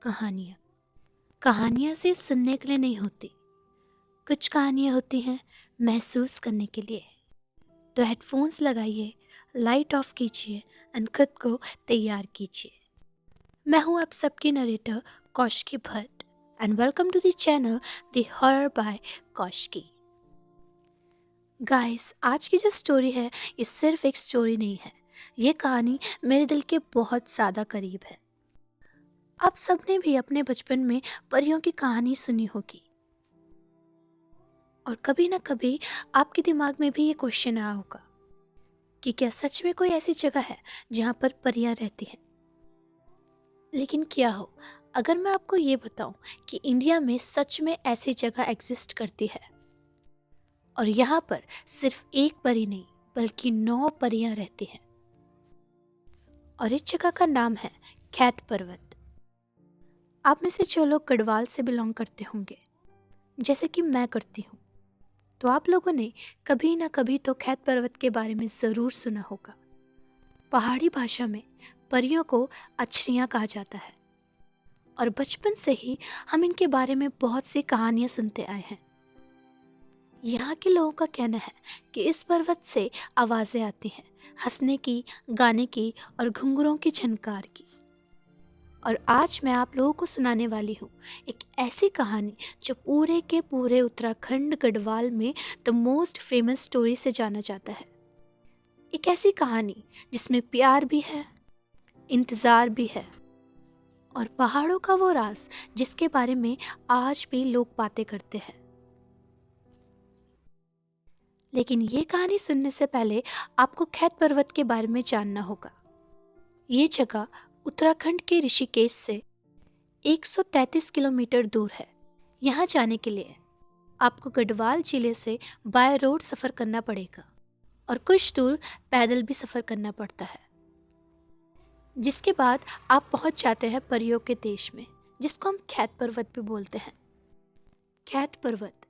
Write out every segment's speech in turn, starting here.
कहानियाँ कहानियाँ सिर्फ सुनने के लिए नहीं होती। कुछ कहानियाँ होती हैं महसूस करने के लिए। तो हेडफोन्स लगाइए, लाइट ऑफ कीजिए एंड खुद को तैयार कीजिए। मैं हूँ आप सबकी narrator Kaushiki Bhatt and welcome to the channel the horror by Kaushiki. Guys, आज की जो स्टोरी है ये सिर्फ एक स्टोरी नहीं है, ये कहानी मेरे दिल के बहुत ज़्यादा करीब है। आप सबने भी अपने बचपन में परियों की कहानी सुनी होगी और कभी ना कभी आपके दिमाग में भी ये क्वेश्चन आया होगा कि क्या सच में कोई ऐसी जगह है जहाँ पर परियां रहती हैं। लेकिन क्या हो अगर मैं आपको ये बताऊं कि इंडिया में सच में ऐसी जगह एग्जिस्ट करती है और यहाँ पर सिर्फ एक परी नहीं बल्कि 9 परियां रहती हैं और इस जगह का नाम है खैत पर्वत। आप में से जो लोग गढ़वाल से बिलोंग करते होंगे जैसे कि मैं करती हूँ, तो आप लोगों ने कभी ना कभी तो खैत पर्वत के बारे में ज़रूर सुना होगा। पहाड़ी भाषा में परियों को अछरियाँ कहा जाता है और बचपन से ही हम इनके बारे में बहुत सी कहानियाँ सुनते आए हैं। यहाँ के लोगों का कहना है कि इस पर्वत से आवाज़ें आती हैं, हंसने की, गाने की और घुंघरूओं की झनकार की। और आज मैं आप लोगों को सुनाने वाली हूँ एक ऐसी कहानी जो पूरे के पूरे उत्तराखंड गढ़वाल में द मोस्ट फेमस स्टोरी से जाना जाता है। एक ऐसी कहानी जिसमें प्यार भी है, इंतज़ार भी है और पहाड़ों का वो राज जिसके बारे में आज भी लोग बातें करते हैं। लेकिन ये कहानी सुनने से पहले आपको खैत पर्वत के बारे में जानना होगा। ये जगह उत्तराखंड के ऋषिकेश से 133 किलोमीटर दूर है। यहाँ जाने के लिए आपको गढ़वाल जिले से बाय रोड सफ़र करना पड़ेगा और कुछ दूर पैदल भी सफ़र करना पड़ता है, जिसके बाद आप पहुँच जाते हैं परियों के देश में, जिसको हम खैत पर्वत भी बोलते हैं। खैत पर्वत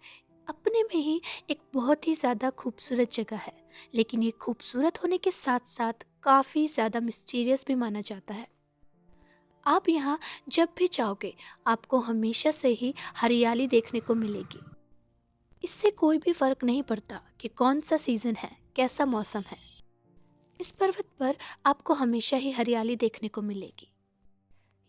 अपने में ही एक बहुत ही ज़्यादा खूबसूरत जगह है, लेकिन ये खूबसूरत होने के साथ साथ काफ़ी ज़्यादा मिस्टीरियस भी माना जाता है। आप यहाँ जब भी जाओगे आपको हमेशा से ही हरियाली देखने को मिलेगी। इससे कोई भी फर्क नहीं पड़ता कि कौन सा सीज़न है, कैसा मौसम है, इस पर्वत पर आपको हमेशा ही हरियाली देखने को मिलेगी।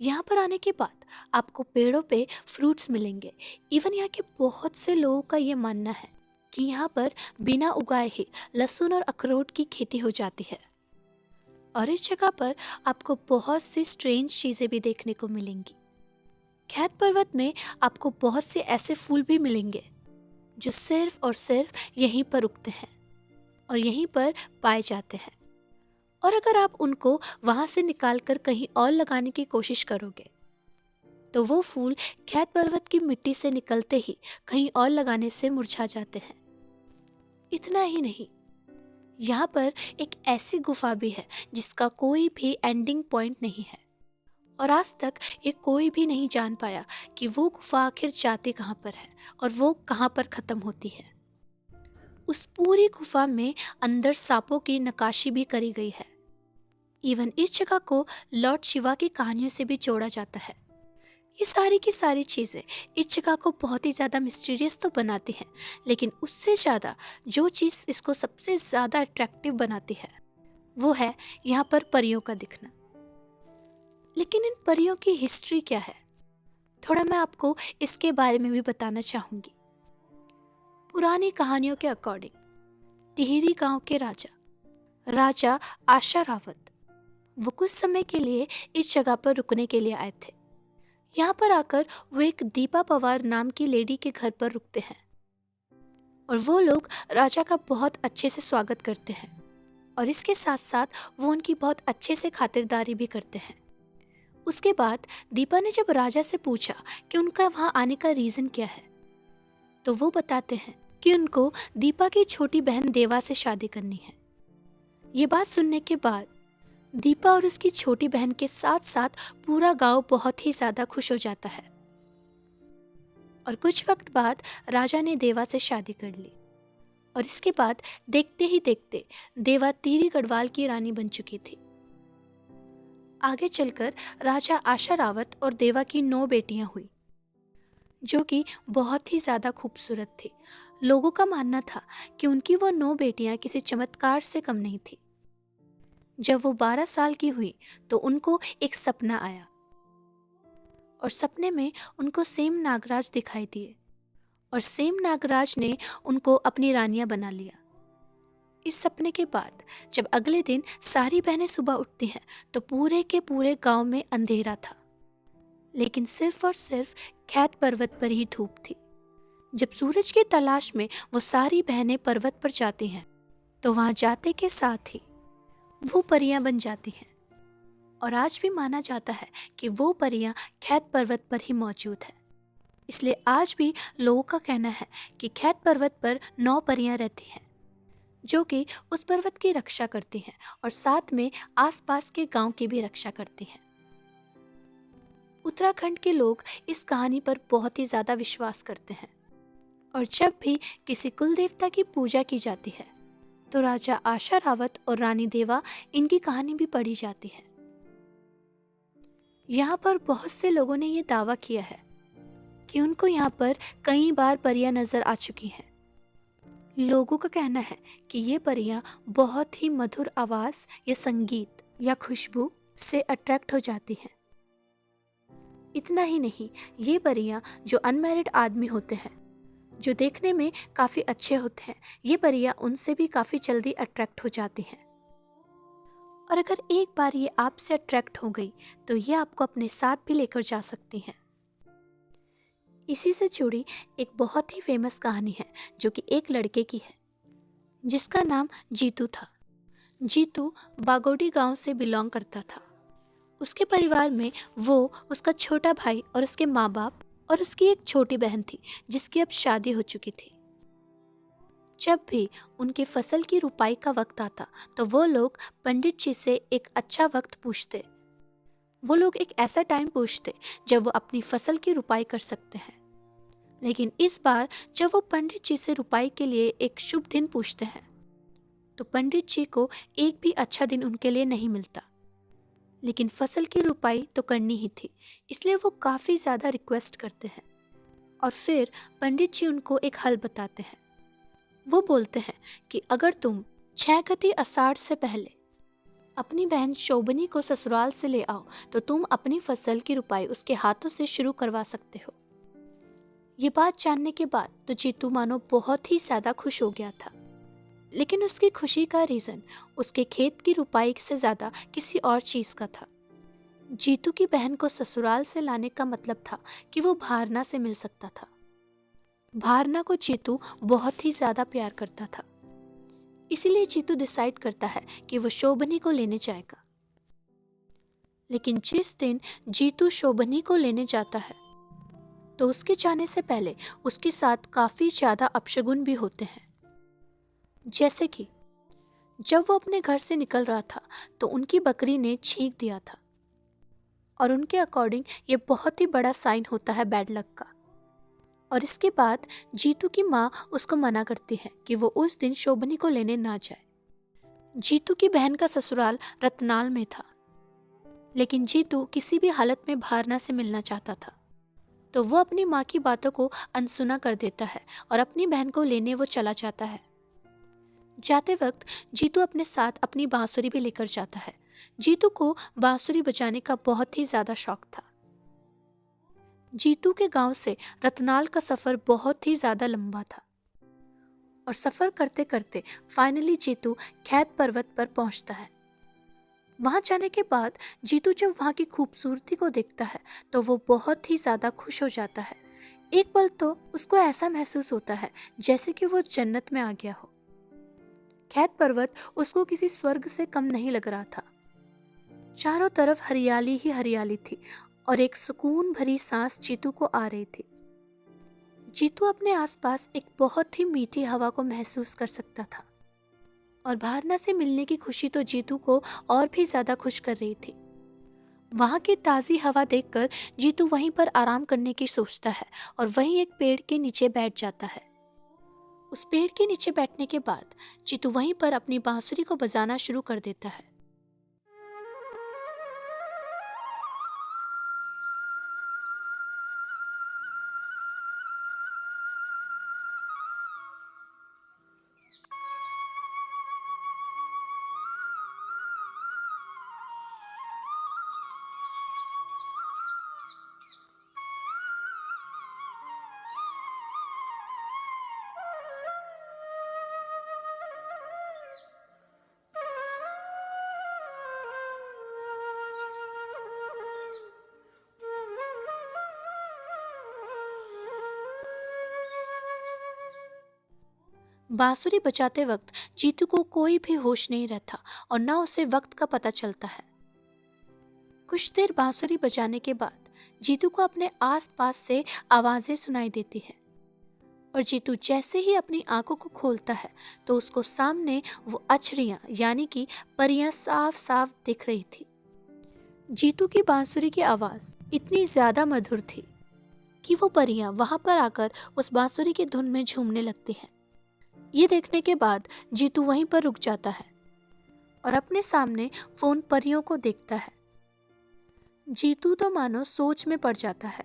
यहाँ पर आने के बाद आपको पेड़ों पे फ्रूट्स मिलेंगे। इवन यहाँ के बहुत से लोगों का ये मानना है कि यहाँ पर बिना उगाए ही लहसुन और अखरोट की खेती हो जाती है और इस जगह पर आपको बहुत सी स्ट्रेंज चीज़ें भी देखने को मिलेंगी। खैत पर्वत में आपको बहुत से ऐसे फूल भी मिलेंगे जो सिर्फ और सिर्फ यहीं पर उगते हैं और यहीं पर पाए जाते हैं। और अगर आप उनको वहाँ से निकाल कर कहीं और लगाने की कोशिश करोगे तो वो फूल खैत पर्वत की मिट्टी से निकलते ही कहीं और लगाने से मुरझा जाते हैं। इतना ही नहीं, यहाँ पर एक ऐसी गुफा भी है जिसका कोई भी एंडिंग पॉइंट नहीं है और आज तक ये कोई भी नहीं जान पाया कि वो गुफा आखिर जाती कहाँ पर है और वो कहाँ पर ख़त्म होती है। उस पूरी गुफा में अंदर सांपों की नक्काशी भी करी गई है। इवन इस जगह को लॉर्ड शिवा की कहानियों से भी जोड़ा जाता है। ये सारी की सारी चीज़ें इस जगह को बहुत ही ज़्यादा मिस्टीरियस तो बनाती हैं, लेकिन उससे ज़्यादा जो चीज़ इसको सबसे ज़्यादा अट्रैक्टिव बनाती है वो है यहाँ पर परियों का दिखना। लेकिन इन परियों की हिस्ट्री क्या है, थोड़ा मैं आपको इसके बारे में भी बताना चाहूँगी। पुरानी कहानियों के अकॉर्डिंग टिहरी गांव के राजा आशा रावत वो कुछ समय के लिए इस जगह पर रुकने के लिए आए थे। यहाँ पर आकर वो एक दीपा पवार नाम की लेडी के घर पर रुकते हैं और वो लोग राजा का बहुत अच्छे से स्वागत करते हैं और इसके साथ साथ वो उनकी बहुत अच्छे से खातिरदारी भी करते हैं। उसके बाद दीपा ने जब राजा से पूछा कि उनका वहाँ आने का रीज़न क्या है, तो वो बताते हैं कि उनको दीपा की छोटी बहन देवा से शादी करनी है। ये बात सुनने के बाद दीपा और उसकी छोटी बहन के साथ साथ पूरा गांव बहुत ही ज़्यादा खुश हो जाता है और कुछ वक्त बाद राजा ने देवा से शादी कर ली और इसके बाद देखते ही देखते देवा टिहरी गढ़वाल की रानी बन चुकी थी। आगे चलकर राजा आशारावत और देवा की 9 बेटियां हुई, जो कि बहुत ही ज़्यादा खूबसूरत थी। लोगों का मानना था कि उनकी वो 9 बेटियां किसी चमत्कार से कम नहीं थी। जब वो 12 साल की हुई तो उनको एक सपना आया और सपने में उनको सेम नागराज दिखाई दिए और सेम नागराज ने उनको अपनी रानियां बना लिया। इस सपने के बाद जब अगले दिन सारी बहनें सुबह उठती हैं तो पूरे के पूरे गांव में अंधेरा था, लेकिन सिर्फ और सिर्फ खैत पर्वत पर ही धूप थी। जब सूरज की तलाश में वो सारी बहनें पर्वत पर जाती हैं तो वहां जाते के साथ ही वो परियां बन जाती हैं। और आज भी माना जाता है कि वो परियां खैत पर्वत पर ही मौजूद है। इसलिए आज भी लोगों का कहना है कि खैत पर्वत पर 9 परियां रहती हैं, जो कि उस पर्वत की रक्षा करती हैं और साथ में आसपास के गांव की भी रक्षा करती हैं। उत्तराखंड के लोग इस कहानी पर बहुत ही ज़्यादा विश्वास करते हैं और जब भी किसी कुल देवता की पूजा की जाती है तो राजा आशारावत और रानी देवा इनकी कहानी भी पढ़ी जाती है। यहाँ पर बहुत से लोगों ने ये दावा किया है कि उनको यहाँ पर कई बार परियां नजर आ चुकी हैं। लोगों का कहना है कि ये परियां बहुत ही मधुर आवाज या संगीत या खुशबू से अट्रैक्ट हो जाती हैं। इतना ही नहीं, ये परियां जो अनमैरिड आदमी होते हैं, जो देखने में काफ़ी अच्छे होते हैं, ये परियां उनसे भी काफ़ी जल्दी अट्रैक्ट हो जाती हैं। और अगर एक बार ये आपसे अट्रैक्ट हो गई तो ये आपको अपने साथ भी लेकर जा सकती हैं। इसी से जुड़ी एक बहुत ही फेमस कहानी है जो कि एक लड़के की है जिसका नाम जीतू था। जीतू बागोडी गांव से बिलोंग करता था। उसके परिवार में वो, उसका छोटा भाई और उसके माँ बाप और उसकी एक छोटी बहन थी जिसकी अब शादी हो चुकी थी। जब भी उनके फसल की रुपाई का वक्त आता तो वो लोग पंडित जी से एक अच्छा वक्त पूछते। वो लोग एक ऐसा टाइम पूछते जब वो अपनी फसल की रुपाई कर सकते हैं। लेकिन इस बार जब वो पंडित जी से रुपाई के लिए एक शुभ दिन पूछते हैं तो पंडित जी को एक भी अच्छा दिन उनके लिए नहीं मिलता। लेकिन फसल की रुपाई तो करनी ही थी, इसलिए वो काफ़ी ज़्यादा रिक्वेस्ट करते हैं और फिर पंडित जी उनको एक हल बताते हैं। वो बोलते हैं कि अगर तुम 6 गते आषाढ़ से पहले अपनी बहन शोभनी को ससुराल से ले आओ तो तुम अपनी फसल की रुपाई उसके हाथों से शुरू करवा सकते हो। ये बात जानने के बाद तो जीतू मानो बहुत ही ज़्यादा खुश हो गया था, लेकिन उसकी खुशी का रीज़न उसके खेत की रुपाई से ज़्यादा किसी और चीज़ का था। जीतू की बहन को ससुराल से लाने का मतलब था कि वो भारना से मिल सकता था। भारना को जीतू बहुत ही ज़्यादा प्यार करता था, इसीलिए जीतू डिसाइड करता है कि वो शोभनी को लेने जाएगा। लेकिन जिस दिन जीतू शोभनी को लेने जाता है तो उसके जाने से पहले उसके साथ काफ़ी ज़्यादा अपशगुन भी होते हैं। जैसे कि जब वो अपने घर से निकल रहा था तो उनकी बकरी ने छींक दिया था और उनके अकॉर्डिंग ये बहुत ही बड़ा साइन होता है बैड लक का। और इसके बाद जीतू की माँ उसको मना करती है कि वो उस दिन शोभनी को लेने ना जाए। जीतू की बहन का ससुराल रतनाल में था, लेकिन जीतू किसी भी हालत में भारना से मिलना चाहता था, तो वो अपनी माँ की बातों को अनसुना कर देता है और अपनी बहन को लेने वो चला जाता है। जाते वक्त जीतू अपने साथ अपनी बांसुरी भी लेकर जाता है। जीतू को बांसुरी बजाने का बहुत ही ज़्यादा शौक था। जीतू के गांव से रतनाल का सफ़र बहुत ही ज़्यादा लंबा था और सफ़र करते करते फाइनली जीतू खैत पर्वत पर पहुंचता है। वहां जाने के बाद जीतू जब वहां की खूबसूरती को देखता है तो वो बहुत ही ज़्यादा खुश हो जाता है। एक पल तो उसको ऐसा महसूस होता है जैसे कि वो जन्नत में आ गया हो। खैत पर्वत उसको किसी स्वर्ग से कम नहीं लग रहा था। चारों तरफ हरियाली ही हरियाली थी और एक सुकून भरी सांस जीतू को आ रही थी। जीतू अपने आसपास एक बहुत ही मीठी हवा को महसूस कर सकता था और भारना से मिलने की खुशी तो जीतू को और भी ज़्यादा खुश कर रही थी। वहाँ की ताज़ी हवा देखकर जीतू वहीं पर आराम करने की सोचता है और वहीं एक पेड़ के नीचे बैठ जाता है। उस पेड़ के नीचे बैठने के बाद जीतू वहीं पर अपनी बांसुरी को बजाना शुरू कर देता है। बांसुरी बजाते वक्त जीतू को कोई भी होश नहीं रहता और ना उसे वक्त का पता चलता है। कुछ देर बांसुरी बजाने के बाद जीतू को अपने आसपास से आवाजें सुनाई देती है और जीतू जैसे ही अपनी आंखों को खोलता है तो उसको सामने वो अछरियां यानी कि परियां साफ साफ दिख रही थी। जीतू की बांसुरी की आवाज इतनी ज्यादा मधुर थी कि वो परियां वहां पर आकर उस बांसुरी की धुन में झूमने लगती हैं। ये देखने के बाद जीतू वहीं पर रुक जाता है और अपने सामने वो उन परियों को देखता है। जीतू तो मानो सोच में पड़ जाता है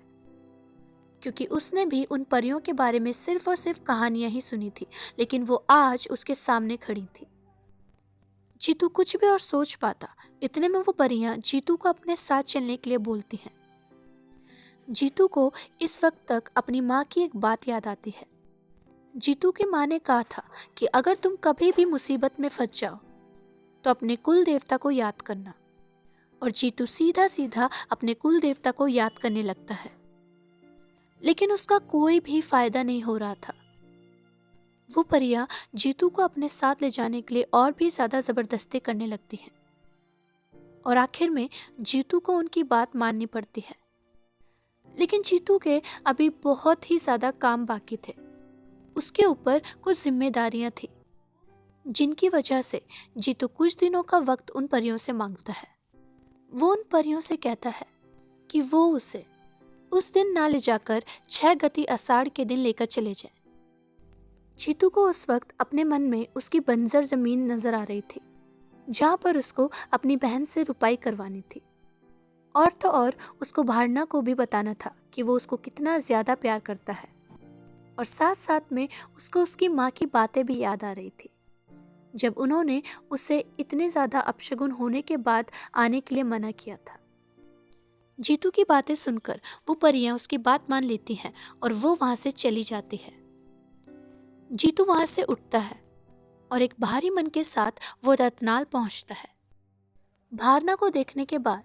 क्योंकि उसने भी उन परियों के बारे में सिर्फ और सिर्फ कहानियां ही सुनी थी, लेकिन वो आज उसके सामने खड़ी थी। जीतू कुछ भी और सोच पाता, इतने में वो परियां जीतू को अपने साथ चलने के लिए बोलती हैं। जीतू को इस वक्त तक अपनी माँ की एक बात याद आती है। जीतू की माँ ने कहा था कि अगर तुम कभी भी मुसीबत में फंस जाओ तो अपने कुल देवता को याद करना, और जीतू सीधा सीधा अपने कुल देवता को याद करने लगता है। लेकिन उसका कोई भी फायदा नहीं हो रहा था। वो परियां जीतू को अपने साथ ले जाने के लिए और भी ज्यादा जबरदस्ती करने लगती हैं और आखिर में जीतू को उनकी बात माननी पड़ती है। लेकिन जीतू के अभी बहुत ही ज्यादा काम बाकी थे। उसके ऊपर कुछ जिम्मेदारियां थी जिनकी वजह से जीतू कुछ दिनों का वक्त उन परियों से मांगता है। वो उन परियों से कहता है कि वो उसे उस दिन ना ले जाकर 6 गति आषाढ़ के दिन लेकर चले जाए। जीतू को उस वक्त अपने मन में उसकी बंजर जमीन नजर आ रही थी जहां पर उसको अपनी बहन से रुपाई करवानी थी, और तो और उसको भारना को भी बताना था कि वो उसको कितना ज्यादा प्यार करता है, और साथ साथ में उसको उसकी माँ की बातें भी याद आ रही थी जब उन्होंने उसे इतने ज्यादा अपशगुन होने के बाद आने के लिए मना किया था। जीतू की बातें सुनकर वो परियां उसकी बात मान लेती हैं और वो वहां से चली जाती है। जीतू वहां से उठता है और एक भारी मन के साथ वो रतनाल पहुंचता है। भारना को देखने के बाद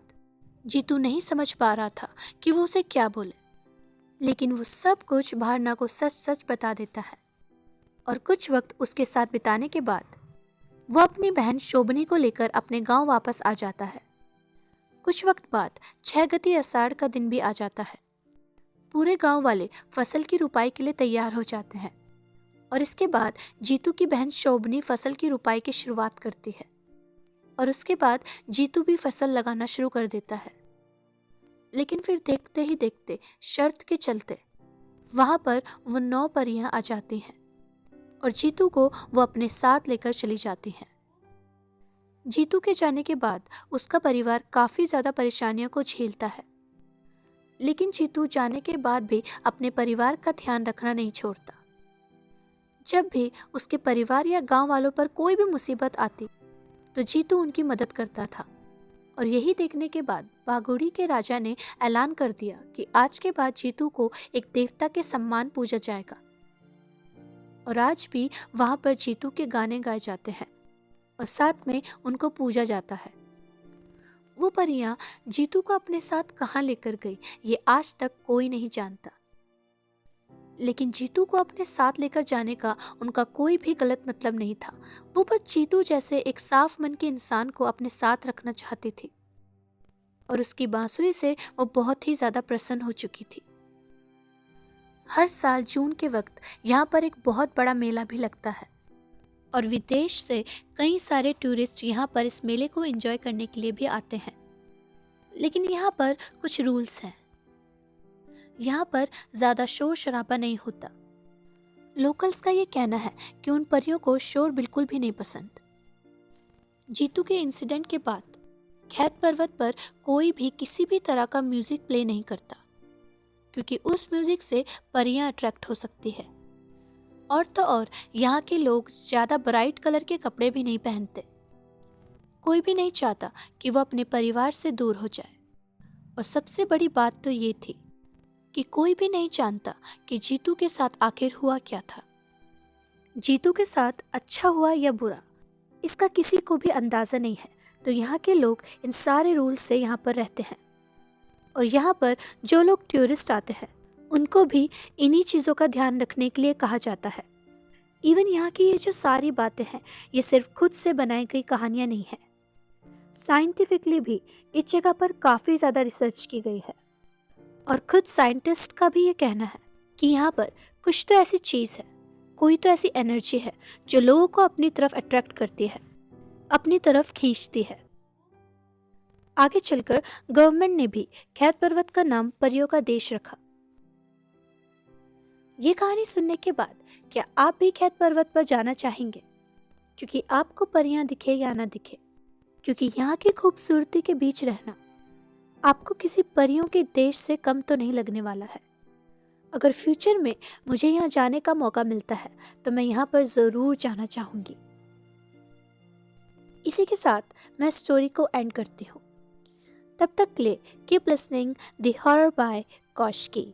जीतू नहीं समझ पा रहा था कि वो उसे क्या बोले, लेकिन वो सब कुछ भारना को सच सच बता देता है और कुछ वक्त उसके साथ बिताने के बाद वो अपनी बहन शोभनी को लेकर अपने गांव वापस आ जाता है। कुछ वक्त बाद 6 गति आषाढ़ का दिन भी आ जाता है। पूरे गांव वाले फसल की रुपाई के लिए तैयार हो जाते हैं और इसके बाद जीतू की बहन शोभनी फसल की रुपाई की शुरुआत करती है और उसके बाद जीतू भी फसल लगाना शुरू कर देता है। लेकिन फिर देखते ही देखते शर्त के चलते वहां पर वो 9 परियां आ जाती हैं और जीतू को वो अपने साथ लेकर चली जाती हैं। जीतू के जाने के बाद उसका परिवार काफी ज्यादा परेशानियों को झेलता है, लेकिन जीतू जाने के बाद भी अपने परिवार का ध्यान रखना नहीं छोड़ता। जब भी उसके परिवार या गांव वालों पर कोई भी मुसीबत आती तो जीतू उनकी मदद करता था, और यही देखने के बाद बागोड़ी के राजा ने ऐलान कर दिया कि आज के बाद जीतू को एक देवता के सम्मान पूजा जाएगा, और आज भी वहां पर जीतू के गाने गाए जाते हैं और साथ में उनको पूजा जाता है। वो परियां जीतू को अपने साथ कहाँ लेकर गई ये आज तक कोई नहीं जानता, लेकिन जीतू को अपने साथ लेकर जाने का उनका कोई भी गलत मतलब नहीं था। वो बस जीतू जैसे एक साफ मन के इंसान को अपने साथ रखना चाहती थी और उसकी बांसुरी से वो बहुत ही ज्यादा प्रसन्न हो चुकी थी। हर साल जून के वक्त यहाँ पर एक बहुत बड़ा मेला भी लगता है और विदेश से कई सारे टूरिस्ट यहाँ पर इस मेले को एंजॉय करने के लिए भी आते हैं। लेकिन यहाँ पर कुछ रूल्स हैं। यहाँ पर ज़्यादा शोर शराबा नहीं होता। लोकल्स का ये कहना है कि उन परियों को शोर बिल्कुल भी नहीं पसंद। जीतू के इंसिडेंट के बाद खैत पर्वत पर कोई भी किसी भी तरह का म्यूजिक प्ले नहीं करता, क्योंकि उस म्यूजिक से परियां अट्रैक्ट हो सकती है, और तो और यहाँ के लोग ज़्यादा ब्राइट कलर के कपड़े भी नहीं पहनते। कोई भी नहीं चाहता कि वो अपने परिवार से दूर हो जाए, और सबसे बड़ी बात तो ये थी कि कोई भी नहीं जानता कि जीतू के साथ आखिर हुआ क्या था। जीतू के साथ अच्छा हुआ या बुरा इसका किसी को भी अंदाज़ा नहीं है। तो यहाँ के लोग इन सारे रूल्स से यहाँ पर रहते हैं, और यहाँ पर जो लोग टूरिस्ट आते हैं उनको भी इन्हीं चीज़ों का ध्यान रखने के लिए कहा जाता है इवन यहाँ की ये जो सारी बातें हैं, ये सिर्फ खुद से बनाई गई कहानियाँ नहीं है। साइंटिफिकली भी इस जगह पर काफ़ी ज़्यादा रिसर्च की गई है और खुद साइंटिस्ट का भी ये कहना है कि यहाँ पर कुछ तो ऐसी चीज़ है, कोई तो ऐसी एनर्जी है जो लोगों को अपनी तरफ अट्रैक्ट करती है, अपनी तरफ खींचती है। आगे चलकर गवर्नमेंट ने भी खैत पर्वत का नाम परियों का देश रखा। ये कहानी सुनने के बाद क्या आप भी खैत पर्वत पर जाना चाहेंगे? क्योंकि आपको परियां दिखे या ना दिखे, क्योंकि यहाँ की खूबसूरती के बीच रहना आपको किसी परियों के देश से कम तो नहीं लगने वाला है। अगर फ्यूचर में मुझे यहाँ जाने का मौका मिलता है तो मैं यहाँ पर ज़रूर जाना चाहूँगी। इसी के साथ मैं स्टोरी को एंड करती हूँ। तब तक के लिए keep listening the horror by Kaushiki.